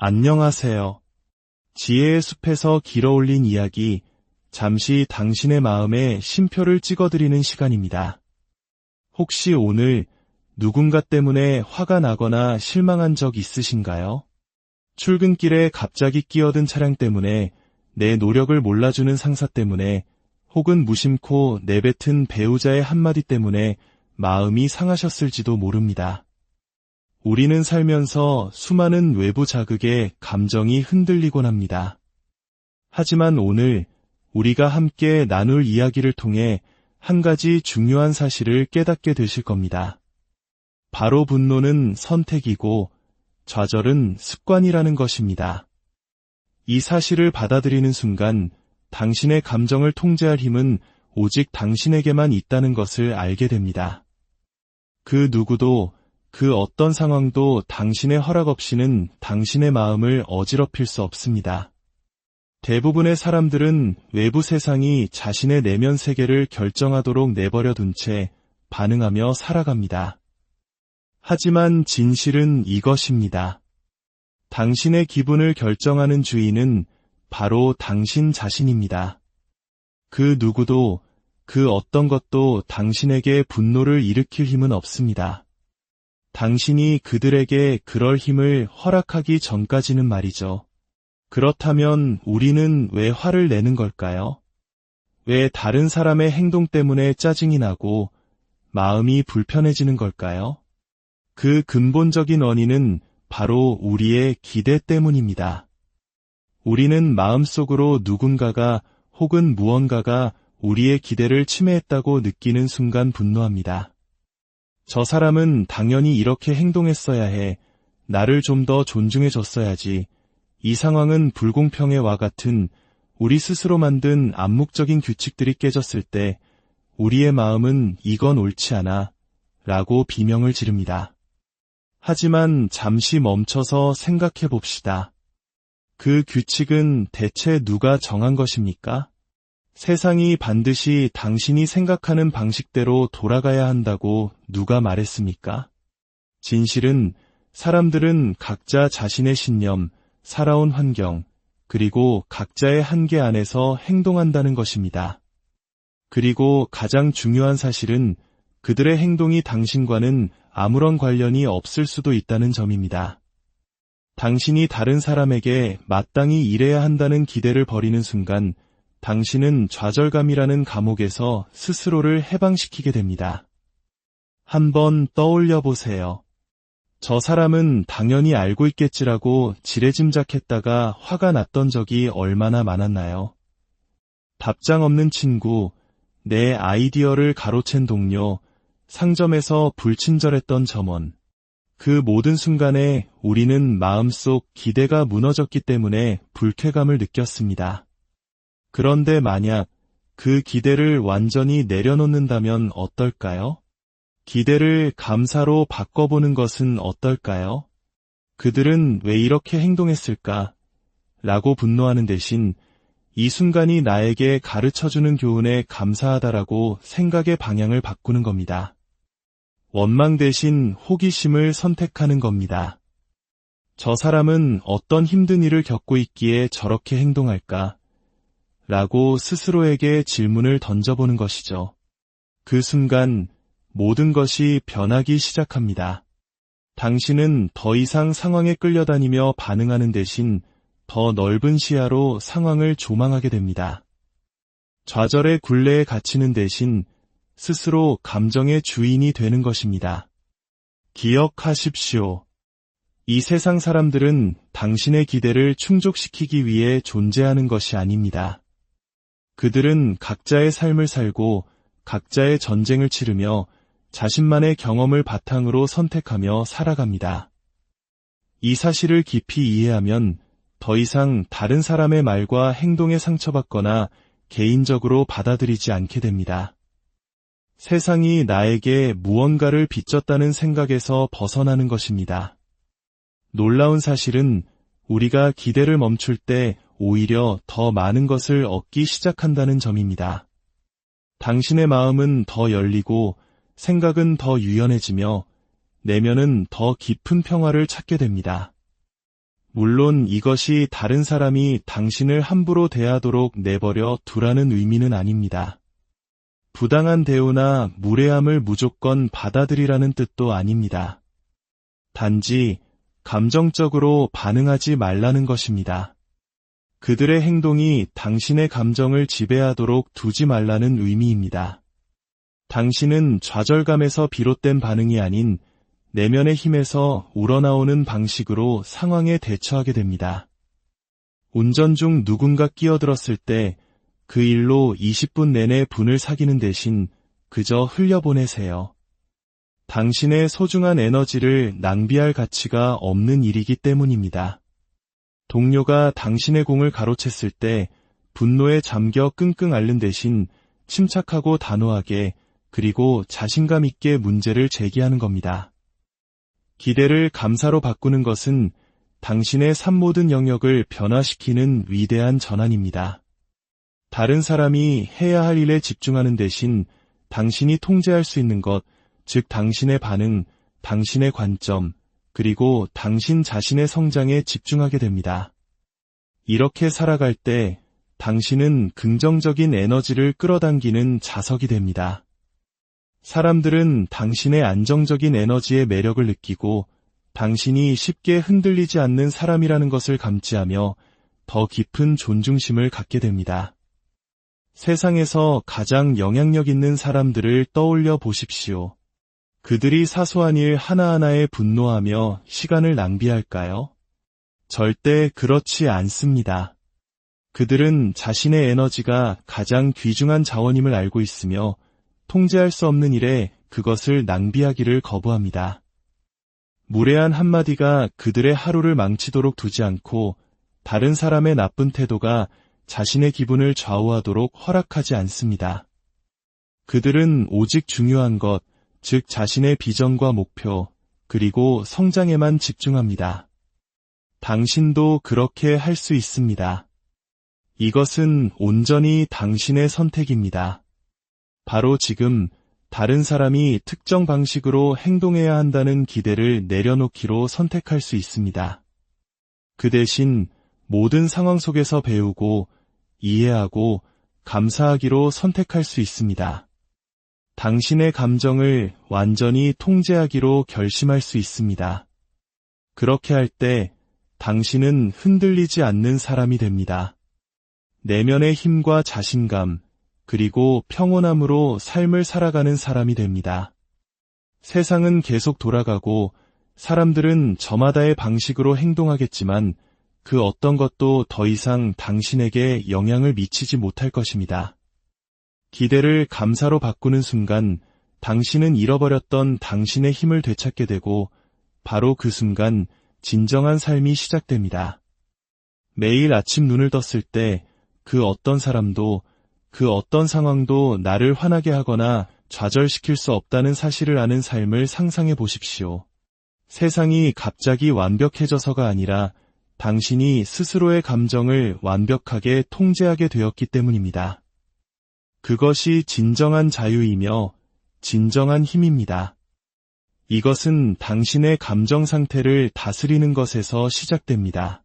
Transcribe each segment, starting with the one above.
안녕하세요. 지혜의 숲에서 길어올린 이야기, 잠시 당신의 마음에 쉼표를 찍어드리는 시간입니다. 혹시 오늘 누군가 때문에 화가 나거나 실망한 적 있으신가요? 출근길에 갑자기 끼어든 차량 때문에, 내 노력을 몰라주는 상사 때문에, 혹은 무심코 내뱉은 배우자의 한마디 때문에 마음이 상하셨을지도 모릅니다. 우리는 살면서 수많은 외부 자극에 감정이 흔들리곤 합니다. 하지만 오늘 우리가 함께 나눌 이야기를 통해 한 가지 중요한 사실을 깨닫게 되실 겁니다. 바로 분노는 선택이고 좌절은 습관이라는 것입니다. 이 사실을 받아들이는 순간 당신의 감정을 통제할 힘은 오직 당신에게만 있다는 것을 알게 됩니다. 그 누구도, 그 어떤 상황도 당신의 허락 없이는 당신의 마음을 어지럽힐 수 없습니다. 대부분의 사람들은 외부 세상이 자신의 내면 세계를 결정하도록 내버려 둔 채 반응하며 살아갑니다. 하지만 진실은 이것입니다. 당신의 기분을 결정하는 주인은 바로 당신 자신입니다. 그 누구도, 그 어떤 것도 당신에게 분노를 일으킬 힘은 없습니다. 당신이 그들에게 그럴 힘을 허락하기 전까지는 말이죠. 그렇다면 우리는 왜 화를 내는 걸까요? 왜 다른 사람의 행동 때문에 짜증이 나고 마음이 불편해지는 걸까요? 그 근본적인 원인은 바로 우리의 기대 때문입니다. 우리는 마음속으로 누군가가 혹은 무언가가 우리의 기대를 침해했다고 느끼는 순간 분노합니다. 저 사람은 당연히 이렇게 행동했어야 해. 나를 좀 더 존중해줬어야지. 이 상황은 불공평해와 같은 우리 스스로 만든 암묵적인 규칙들이 깨졌을 때 우리의 마음은 이건 옳지 않아 라고 비명을 지릅니다. 하지만 잠시 멈춰서 생각해 봅시다. 그 규칙은 대체 누가 정한 것입니까? 세상이 반드시 당신이 생각하는 방식대로 돌아가야 한다고 누가 말했습니까? 진실은 사람들은 각자 자신의 신념, 살아온 환경, 그리고 각자의 한계 안에서 행동한다는 것입니다. 그리고 가장 중요한 사실은 그들의 행동이 당신과는 아무런 관련이 없을 수도 있다는 점입니다. 당신이 다른 사람에게 마땅히 일해야 한다는 기대를 버리는 순간 당신은 좌절감이라는 감옥에서 스스로를 해방시키게 됩니다. 한번 떠올려 보세요. 저 사람은 당연히 알고 있겠지라고 지레짐작했다가 화가 났던 적이 얼마나 많았나요? 답장 없는 친구, 내 아이디어를 가로챈 동료, 상점에서 불친절했던 점원. 그 모든 순간에 우리는 마음속 기대가 무너졌기 때문에 불쾌감을 느꼈습니다. 그런데 만약 그 기대를 완전히 내려놓는다면 어떨까요? 기대를 감사로 바꿔보는 것은 어떨까요? 그들은 왜 이렇게 행동했을까? 라고 분노하는 대신 이 순간이 나에게 가르쳐주는 교훈에 감사하다라고 생각의 방향을 바꾸는 겁니다. 원망 대신 호기심을 선택하는 겁니다. 저 사람은 어떤 힘든 일을 겪고 있기에 저렇게 행동할까? 라고 스스로에게 질문을 던져보는 것이죠. 그 순간 모든 것이 변하기 시작합니다. 당신은 더 이상 상황에 끌려다니며 반응하는 대신 더 넓은 시야로 상황을 조망하게 됩니다. 좌절의 굴레에 갇히는 대신 스스로 감정의 주인이 되는 것입니다. 기억하십시오. 이 세상 사람들은 당신의 기대를 충족시키기 위해 존재하는 것이 아닙니다. 그들은 각자의 삶을 살고 각자의 전쟁을 치르며 자신만의 경험을 바탕으로 선택하며 살아갑니다. 이 사실을 깊이 이해하면 더 이상 다른 사람의 말과 행동에 상처받거나 개인적으로 받아들이지 않게 됩니다. 세상이 나에게 무언가를 빚졌다는 생각에서 벗어나는 것입니다. 놀라운 사실은 우리가 기대를 멈출 때 오히려 더 많은 것을 얻기 시작한다는 점입니다. 당신의 마음은 더 열리고 생각은 더 유연해지며 내면은 더 깊은 평화를 찾게 됩니다. 물론 이것이 다른 사람이 당신을 함부로 대하도록 내버려 두라는 의미는 아닙니다. 부당한 대우나 무례함을 무조건 받아들이라는 뜻도 아닙니다. 단지 감정적으로 반응하지 말라는 것입니다. 그들의 행동이 당신의 감정을 지배하도록 두지 말라는 의미입니다. 당신은 좌절감에서 비롯된 반응이 아닌 내면의 힘에서 우러나오는 방식으로 상황에 대처하게 됩니다. 운전 중 누군가 끼어들었을 때 그 일로 20분 내내 분을 사기는 대신 그저 흘려보내세요. 당신의 소중한 에너지를 낭비할 가치가 없는 일이기 때문입니다. 동료가 당신의 공을 가로챘을 때 분노에 잠겨 끙끙 앓는 대신 침착하고 단호하게 그리고 자신감 있게 문제를 제기하는 겁니다. 기대를 감사로 바꾸는 것은 당신의 삶 모든 영역을 변화시키는 위대한 전환입니다. 다른 사람이 해야 할 일에 집중하는 대신 당신이 통제할 수 있는 것, 즉 당신의 반응, 당신의 관점, 그리고 당신 자신의 성장에 집중하게 됩니다. 이렇게 살아갈 때 당신은 긍정적인 에너지를 끌어당기는 자석이 됩니다. 사람들은 당신의 안정적인 에너지의 매력을 느끼고 당신이 쉽게 흔들리지 않는 사람이라는 것을 감지하며 더 깊은 존중심을 갖게 됩니다. 세상에서 가장 영향력 있는 사람들을 떠올려 보십시오. 그들이 사소한 일 하나하나에 분노하며 시간을 낭비할까요? 절대 그렇지 않습니다. 그들은 자신의 에너지가 가장 귀중한 자원임을 알고 있으며 통제할 수 없는 일에 그것을 낭비하기를 거부합니다. 무례한 한마디가 그들의 하루를 망치도록 두지 않고 다른 사람의 나쁜 태도가 자신의 기분을 좌우하도록 허락하지 않습니다. 그들은 오직 중요한 것, 즉 자신의 비전과 목표, 그리고 성장에만 집중합니다. 당신도 그렇게 할 수 있습니다. 이것은 온전히 당신의 선택입니다. 바로 지금 다른 사람이 특정 방식으로 행동해야 한다는 기대를 내려놓기로 선택할 수 있습니다. 그 대신 모든 상황 속에서 배우고 이해하고 감사하기로 선택할 수 있습니다. 당신의 감정을 완전히 통제하기로 결심할 수 있습니다. 그렇게 할 때 당신은 흔들리지 않는 사람이 됩니다. 내면의 힘과 자신감, 그리고 평온함으로 삶을 살아가는 사람이 됩니다. 세상은 계속 돌아가고 사람들은 저마다의 방식으로 행동하겠지만 그 어떤 것도 더 이상 당신에게 영향을 미치지 못할 것입니다. 기대를 감사로 바꾸는 순간 당신은 잃어버렸던 당신의 힘을 되찾게 되고 바로 그 순간 진정한 삶이 시작됩니다. 매일 아침 눈을 떴을 때 그 어떤 사람도 그 어떤 상황도 나를 화나게 하거나 좌절시킬 수 없다는 사실을 아는 삶을 상상해 보십시오. 세상이 갑자기 완벽해져서가 아니라 당신이 스스로의 감정을 완벽하게 통제하게 되었기 때문입니다. 그것이 진정한 자유이며 진정한 힘입니다. 이것은 당신의 감정 상태를 다스리는 것에서 시작됩니다.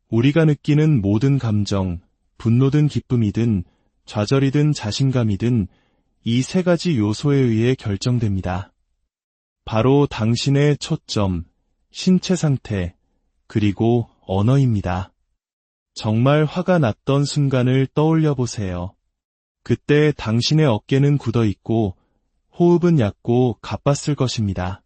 우리가 느끼는 모든 감정, 분노든 기쁨이든 좌절이든 자신감이든 이 세 가지 요소에 의해 결정됩니다. 바로 당신의 초점, 신체 상태, 그리고 언어입니다. 정말 화가 났던 순간을 떠올려 보세요. 그때 당신의 어깨는 굳어 있고 호흡은 얕고 가빴을 것입니다.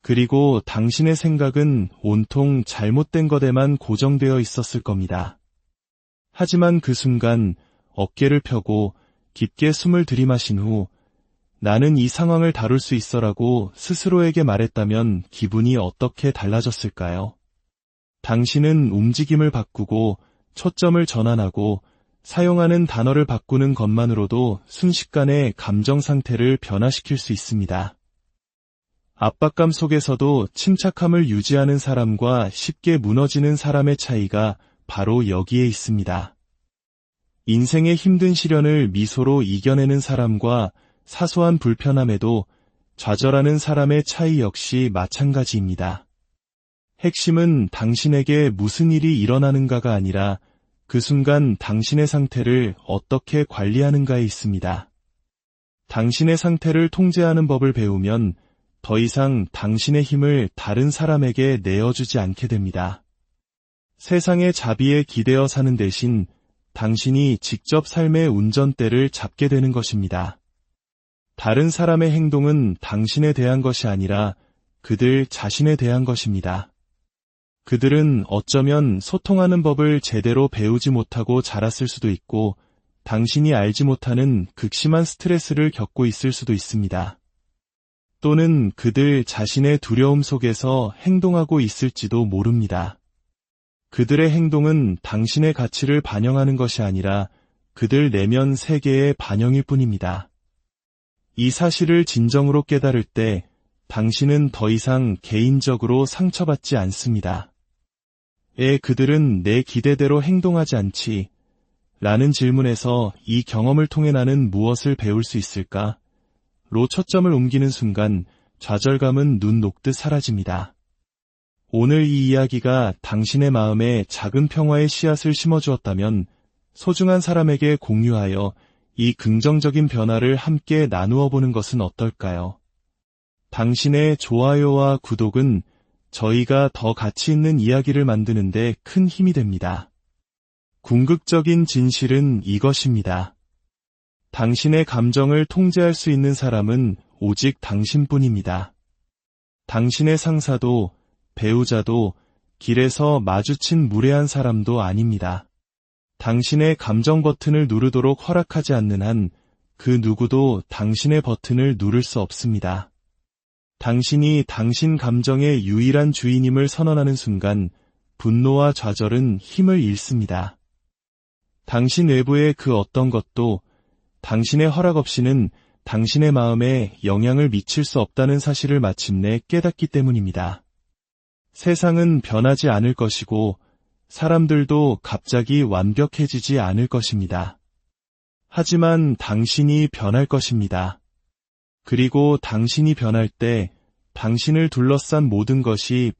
그리고 당신의 생각은 온통 잘못된 것에만 고정되어 있었을 겁니다. 하지만 그 순간 어깨를 펴고 깊게 숨을 들이마신 후 나는 이 상황을 다룰 수 있어라고 스스로에게 말했다면 기분이 어떻게 달라졌을까요? 당신은 움직임을 바꾸고 초점을 전환하고 사용하는 단어를 바꾸는 것만으로도 순식간에 감정 상태를 변화시킬 수 있습니다. 압박감 속에서도 침착함을 유지하는 사람과 쉽게 무너지는 사람의 차이가 바로 여기에 있습니다. 인생의 힘든 시련을 미소로 이겨내는 사람과 사소한 불편함에도 좌절하는 사람의 차이 역시 마찬가지입니다. 핵심은 당신에게 무슨 일이 일어나는가가 아니라 그 순간 당신의 상태를 어떻게 관리하는가에 있습니다. 당신의 상태를 통제하는 법을 배우면 더 이상 당신의 힘을 다른 사람에게 내어주지 않게 됩니다. 세상의 자비에 기대어 사는 대신 당신이 직접 삶의 운전대를 잡게 되는 것입니다. 다른 사람의 행동은 당신에 대한 것이 아니라 그들 자신에 대한 것입니다. 그들은 어쩌면 소통하는 법을 제대로 배우지 못하고 자랐을 수도 있고 당신이 알지 못하는 극심한 스트레스를 겪고 있을 수도 있습니다. 또는 그들 자신의 두려움 속에서 행동하고 있을지도 모릅니다. 그들의 행동은 당신의 가치를 반영하는 것이 아니라 그들 내면 세계의 반영일 뿐입니다. 이 사실을 진정으로 깨달을 때 당신은 더 이상 개인적으로 상처받지 않습니다. 그들은 내 기대대로 행동하지 않지? 라는 질문에서 이 경험을 통해 나는 무엇을 배울 수 있을까? 로 초점을 옮기는 순간 좌절감은 눈 녹듯 사라집니다. 오늘 이 이야기가 당신의 마음에 작은 평화의 씨앗을 심어주었다면 소중한 사람에게 공유하여 이 긍정적인 변화를 함께 나누어 보는 것은 어떨까요? 당신의 좋아요와 구독은 저희가 더 가치 있는 이야기를 만드는데 큰 힘이 됩니다. 궁극적인 진실은 이것입니다. 당신의 감정을 통제할 수 있는 사람은 오직 당신뿐입니다. 당신의 상사도, 배우자도, 길에서 마주친 무례한 사람도 아닙니다. 당신의 감정 버튼을 누르도록 허락하지 않는 한 그 누구도 당신의 버튼을 누를 수 없습니다. 당신이 당신 감정의 유일한 주인임을 선언하는 순간 분노와 좌절은 힘을 잃습니다. 당신 외부의 그 어떤 것도 당신의 허락 없이는 당신의 마음에 영향을 미칠 수 없다는 사실을 마침내 깨닫기 때문입니다. 세상은 변하지 않을 것이고 사람들도 갑자기 완벽해지지 않을 것입니다. 하지만 당신이 변할 것입니다. 그리고 당신이 변할 때 당신을 둘러싼 모든 것이